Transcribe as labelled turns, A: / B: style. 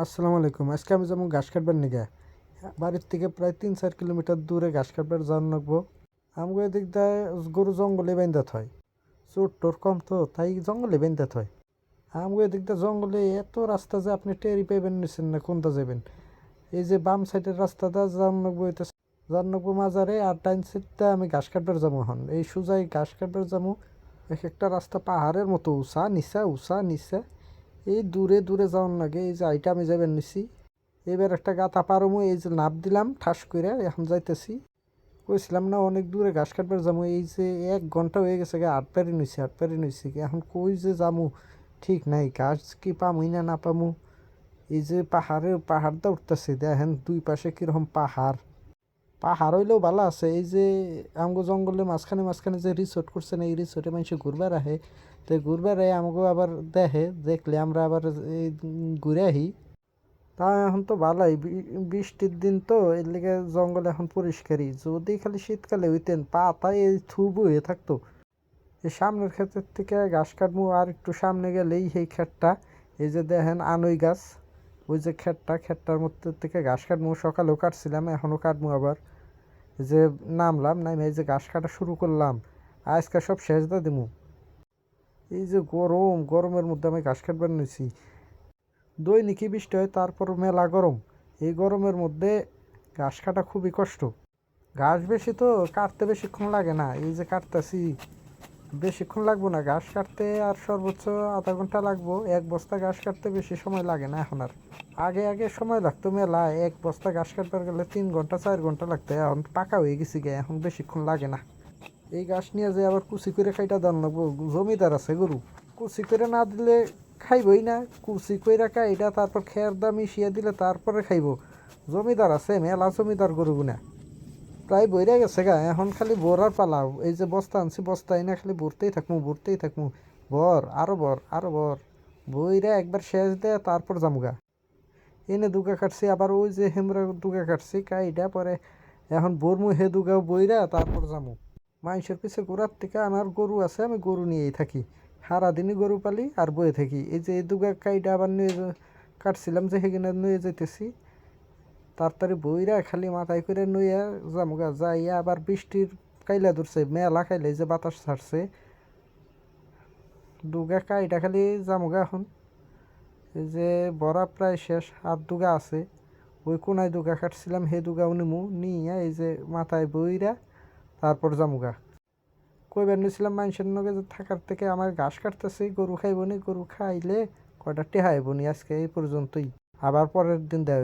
A: আসসালামু আলাইকুম। আজকে আমি যাবো ঘাস কাটবার নিগা। বাড়ির থেকে প্রায় ৩-৪ কিলোমিটার দূরে ঘাস কাটবার যাওয়ার লাগবো। আমগো এদিক দিয়ে গরু জঙ্গলে বাইন্দাত হয়। চোর টোর কম তো তাই জঙ্গলে বাইন্দাত হয়। আমগো এদিক দিয়ে জঙ্গলে এত রাস্তা যে আপনি টেরি পাইবেন নিচ্ছেন না কোনটা যাবেন। এই যে বাম সাইডের রাস্তাটা যাওয়ার লাগবো, এটা যাওয়ার লাগবো মাজারে, আর ডাইন সাইডটা আমি ঘাস কাটবার যাবো। হন এই সোজাই ঘাস কাটবার যাবো। এক একটা রাস্তা পাহাড়ের মতো উঁচা নিচা উঁচা নিচা। এই দূরে দূরে যাওয়ার লাগে। এই যে আইটা আমি যাবেন নিছি। এবার একটা গাতা পারমু, এই যে নাপ দিলাম ঠাস করে, এখন যাইতেছি। কইছিলাম না অনেক দূরে ঘাস কাটবার যাবো, এই যে 1 ঘন্টা হয়ে গেছে গে, আট পারি নইছি এখন কই যে যামু ঠিক নাই। ঘাস কি পামুই না না পামু। এই যে পাহাড়টা উঠতেছে দেখেন, দুই পাশে কিরকম পাহাড়। পাহাড় হইলেও ভালো আছে। এই যে আমগো জঙ্গলের মাঝখানে মাঝখানে যে রিসোর্ট করছে না, এই রিসোর্টে মানুষ ঘুরবার আহে। তো ঘুরবার আহে আমগো আবার দেখলে আমরা আবার এই ঘুরে আহি। তা এখন তো ভালোই বৃষ্টির দিন তো এর লেগে জঙ্গল এখন পরিষ্কারই। যদি খালি শীতকালে হইতেন পাতায় এই থুবু হয়ে থাকতো। এই সামনের ক্ষেতের থেকে ঘাস কাটবো, আর একটু সামনে গেলেই সেই ক্ষেতটা। এই যে দেখেন আনই গাছ, ওই যে ক্ষেতটার মধ্যে থেকে ঘাস কাটবো। সকালেও কাটছিলাম, এখনও কাটবো আবার। এই যে নামলাম নামে এই যে ঘাস কাটা শুরু করলাম। আজকে সব শেষ দিয়ে দিমু। এই যে গরমের মধ্যে আমি ঘাস কাটবার নিছি। দৈনিকই বৃষ্টি হয়, তারপর মেলা গরম। এই গরমের মধ্যে ঘাস কাটা খুবই কষ্ট। ঘাস বেশি তো কাটতে বেশিক্ষণ লাগে না। এই যে কাটতেছি, বেশিক্ষণ লাগবো না ঘাস কাটতে, আর সর্বোচ্চ আধা ঘন্টা লাগবো। এক বস্তা ঘাস কাটতে বেশি সময় লাগে না এখন আর। আগে আগে সময় লাগতো মেলা, এক বস্তা ঘাস কাটবার গেলে 3 ঘন্টা 4 ঘন্টা লাগতো। এখন পাকা হয়ে গেছি গে, এখন বেশিক্ষণ লাগে না। এই ঘাস নিয়ে যে আবার কুচি করে খাইটা দান লাগবো। জমিদার আছে গরু, কুচি করে না দিলে খাইবই না। কুচি কইরা এটা তারপর খেয়ার দাম মিশিয়ে দিলে তারপরে খাইব। জমিদার আছে মেলা, জমিদার গরু গুনা প্রায় বইরা গেছে গা। এখন খালি বোরার পালাও। এই যে বস্তা আনছি, বস্তা এনে খালি ভরতেই থাকবো। বর আরো বর আরো বর, বইরা একবার শেষ দেয় তারপর জামুগা। এনে দুগা কাটছি, আবার ওই যে হেমরা দুগা কাটছি কাইটা পরে। এখন বরমু হে দুগাও বইরা তারপর জামু। মানুষের পিছে ঘোরার থেকে আমার গরু আছে, আমি গরু নিয়েই থাকি। সারাদিনই গরু পালি আর বয়ে থাকি। এই যে এই দুগা কাইটা আবার নিয়ে কাটছিলাম যে সেখানে নিয়ে যেতেছি। তাড়াতাড়ি বইরা খালি মাথায় করে নইয়া জামুগা যাইয়া। আবার বৃষ্টির কাইলা ধরছে মেলা, খাইলে যে বাতাস ছাড়ছে। দুগা কাইটা খালি জামুগা এখন। এই যে বড়া প্রায় শেষ, আর দুগা আছে। ওই কোনায় দুগা কাটছিলাম, হে দুগাও নিমু নিয়ে এই যে মাথায় বইরা তারপর জামুগা। কইবার নিয়েছিলাম মানুষের নগে যে থাকার থেকে আমার ঘাস কাটতেছি, গরু খাইব নি, গরু খাইলে কয়টা টেহাইব নি। আজকে এই পর্যন্তই, আবার পরের দিন দেওয়া